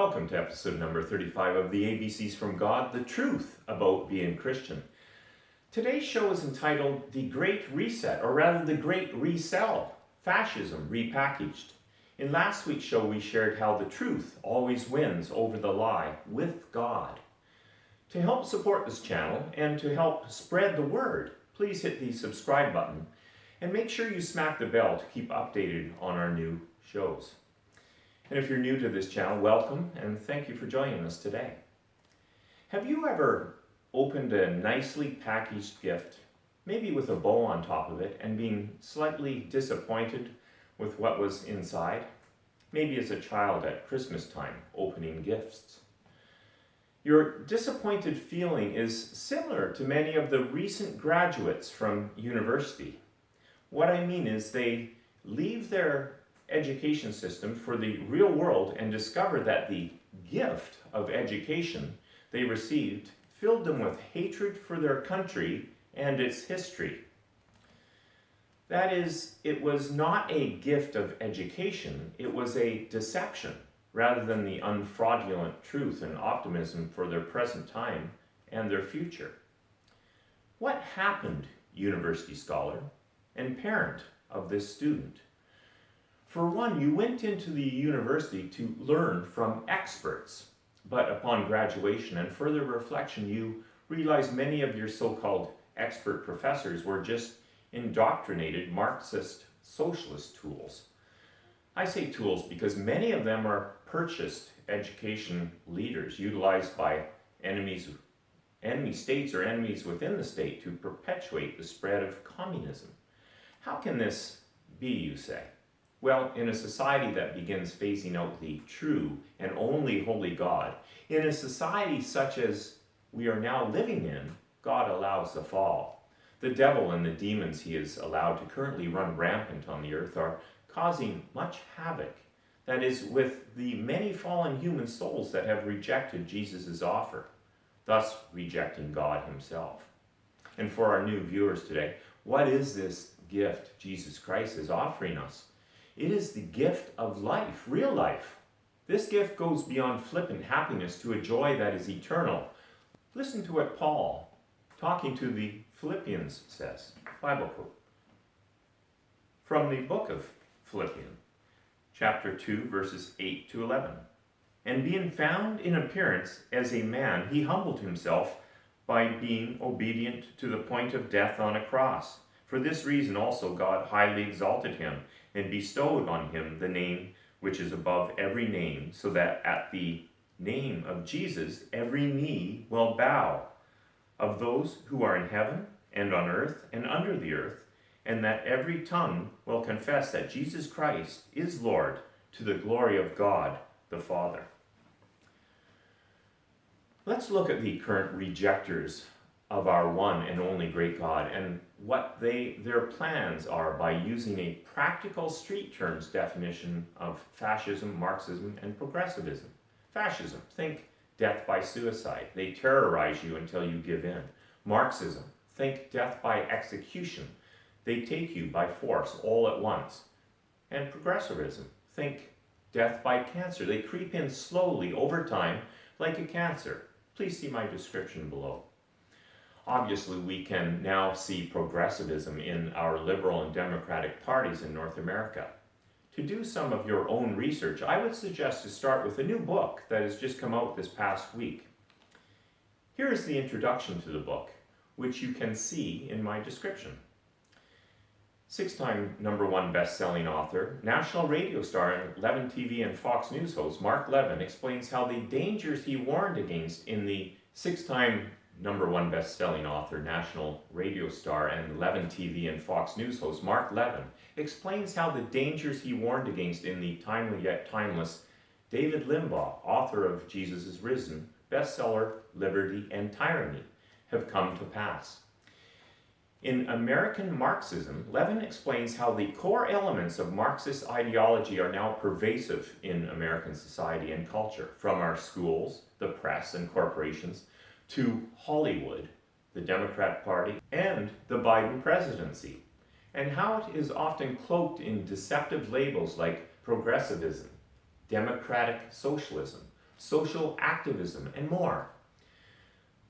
Welcome to episode number 35 of the ABCs from God, the truth about being Christian. Today's show is entitled The Great Reset, or rather The Great Resell, Fascism Repackaged. In last week's show, we shared how the truth always wins over the lie with God. To help support this channel and to help spread the word, please hit the subscribe button and make sure you smack the bell to keep updated on our new shows. And if you're new to this channel, welcome and thank you for joining us today. Have you ever opened a nicely packaged gift, maybe with a bow on top of it, and been slightly disappointed with what was inside? Maybe as a child at Christmas time, opening gifts. Your disappointed feeling is similar to many of the recent graduates from university. What I mean is they leave their education system for the real world and discover that the gift of education they received filled them with hatred for their country and its history. That is, it was not a gift of education, it was a deception, rather than the unfraudulent truth and optimism for their present time and their future. What happened, university scholar and parent of this student? For one, you went into the university to learn from experts, but upon graduation and further reflection, you realized many of your so-called expert professors were just indoctrinated Marxist socialist tools. I say tools because many of them are purchased education leaders utilized by enemy states or enemies within the state to perpetuate the spread of communism. How can this be, you say? Well, in a society that begins phasing out the true and only holy God, in a society such as we are now living in, God allows the fall. The devil and the demons he is allowed to currently run rampant on the earth are causing much havoc. That is, with the many fallen human souls that have rejected Jesus' offer, thus rejecting God himself. And for our new viewers today, what is this gift Jesus Christ is offering us? It is the gift of life, real life. This gift goes beyond flippant happiness to a joy that is eternal. Listen to what Paul, talking to the Philippians, says. Bible quote. From the book of Philippians, chapter 2, verses 8 to 11. And being found in appearance as a man, he humbled himself by being obedient to the point of death on a cross. For this reason also God highly exalted him and bestowed on him the name which is above every name, so that at the name of Jesus every knee will bow, of those who are in heaven and on earth and under the earth, and that every tongue will confess that Jesus Christ is Lord, to the glory of God the Father. Let's look at the current rejectors of our one and only great God and what their plans are by using a practical street terms definition of fascism, Marxism, and progressivism. Fascism, think death by suicide. They terrorize you until you give in. Marxism, think death by execution. They take you by force all at once. And progressivism, think death by cancer. They creep in slowly over time like a cancer. Please see my description below. Obviously, we can now see progressivism in our liberal and democratic parties in North America. To do some of your own research, I would suggest to start with a new book that has just come out this past week. Here is the introduction to the book, which you can see in my description. Six-time #1 best-selling author, national radio star and Levin TV and Fox News host Mark Levin explains how the dangers he warned against in the six-time #1 best-selling author, national radio star, and Levin TV and Fox News host Mark Levin explains how the dangers he warned against in the timely yet timeless David Limbaugh, author of Jesus is Risen, bestseller Liberty and Tyranny, have come to pass. In American Marxism, Levin explains how the core elements of Marxist ideology are now pervasive in American society and culture, from our schools, the press, and corporations, to Hollywood, the Democrat Party, and the Biden presidency, and how it is often cloaked in deceptive labels like progressivism, democratic socialism, social activism, and more.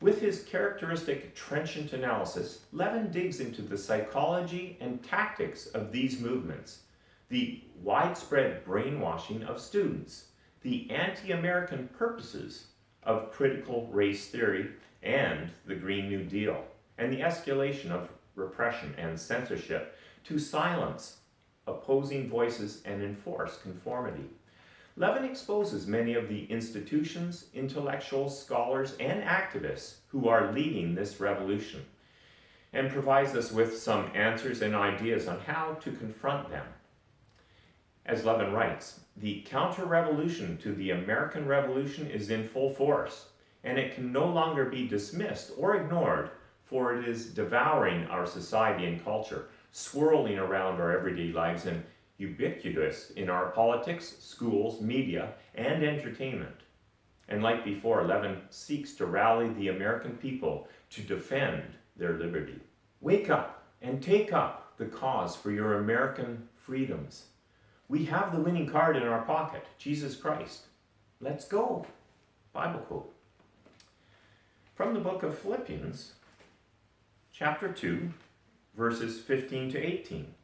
With his characteristic trenchant analysis, Levin digs into the psychology and tactics of these movements, the widespread brainwashing of students, the anti-American purposes of critical race theory and the Green New Deal, and the escalation of repression and censorship to silence opposing voices and enforce conformity. Levin exposes many of the institutions, intellectuals, scholars, and activists who are leading this revolution, and provides us with some answers and ideas on how to confront them. As Levin writes, the counter-revolution to the American Revolution is in full force, and it can no longer be dismissed or ignored, for it is devouring our society and culture, swirling around our everyday lives, and ubiquitous in our politics, schools, media, and entertainment. And like before, Levin seeks to rally the American people to defend their liberty. Wake up and take up the cause for your American freedoms. We have the winning card in our pocket, Jesus Christ. Let's go. Bible quote. From the book of Philippians, chapter 2, verses 15 to 18.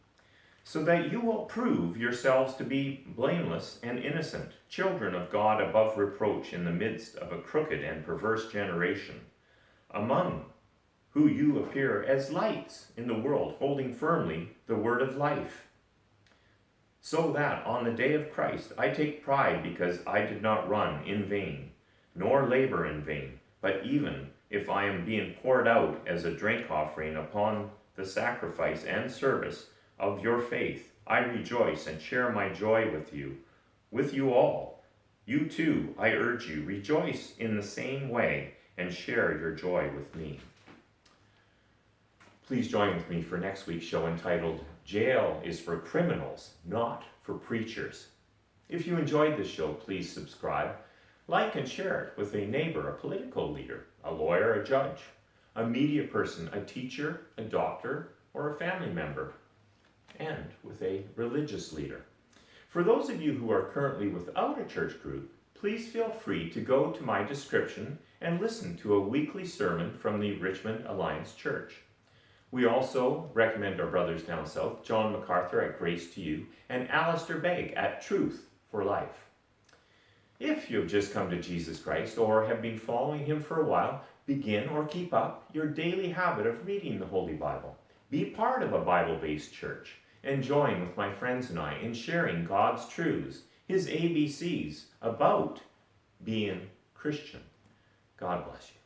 So that you will prove yourselves to be blameless and innocent, children of God above reproach in the midst of a crooked and perverse generation, among who you appear as lights in the world, holding firmly the word of life. So that on the day of Christ I take pride because I did not run in vain, nor labor in vain, but even if I am being poured out as a drink offering upon the sacrifice and service of your faith, I rejoice and share my joy with you all. You too, I urge you, rejoice in the same way and share your joy with me. Please join with me for next week's show entitled, Jail is for Criminals, Not for Preachers. If you enjoyed this show, please subscribe, like and share it with a neighbor, a political leader, a lawyer, a judge, a media person, a teacher, a doctor, or a family member, and with a religious leader. For those of you who are currently without a church group, please feel free to go to my description and listen to a weekly sermon from the Richmond Alliance Church. We also recommend our brothers down south, John MacArthur at Grace to You, and Alistair Begg at Truth for Life. If you have just come to Jesus Christ or have been following him for a while, begin or keep up your daily habit of reading the Holy Bible. Be part of a Bible-based church and join with my friends and I in sharing God's truths, his ABCs about being Christian. God bless you.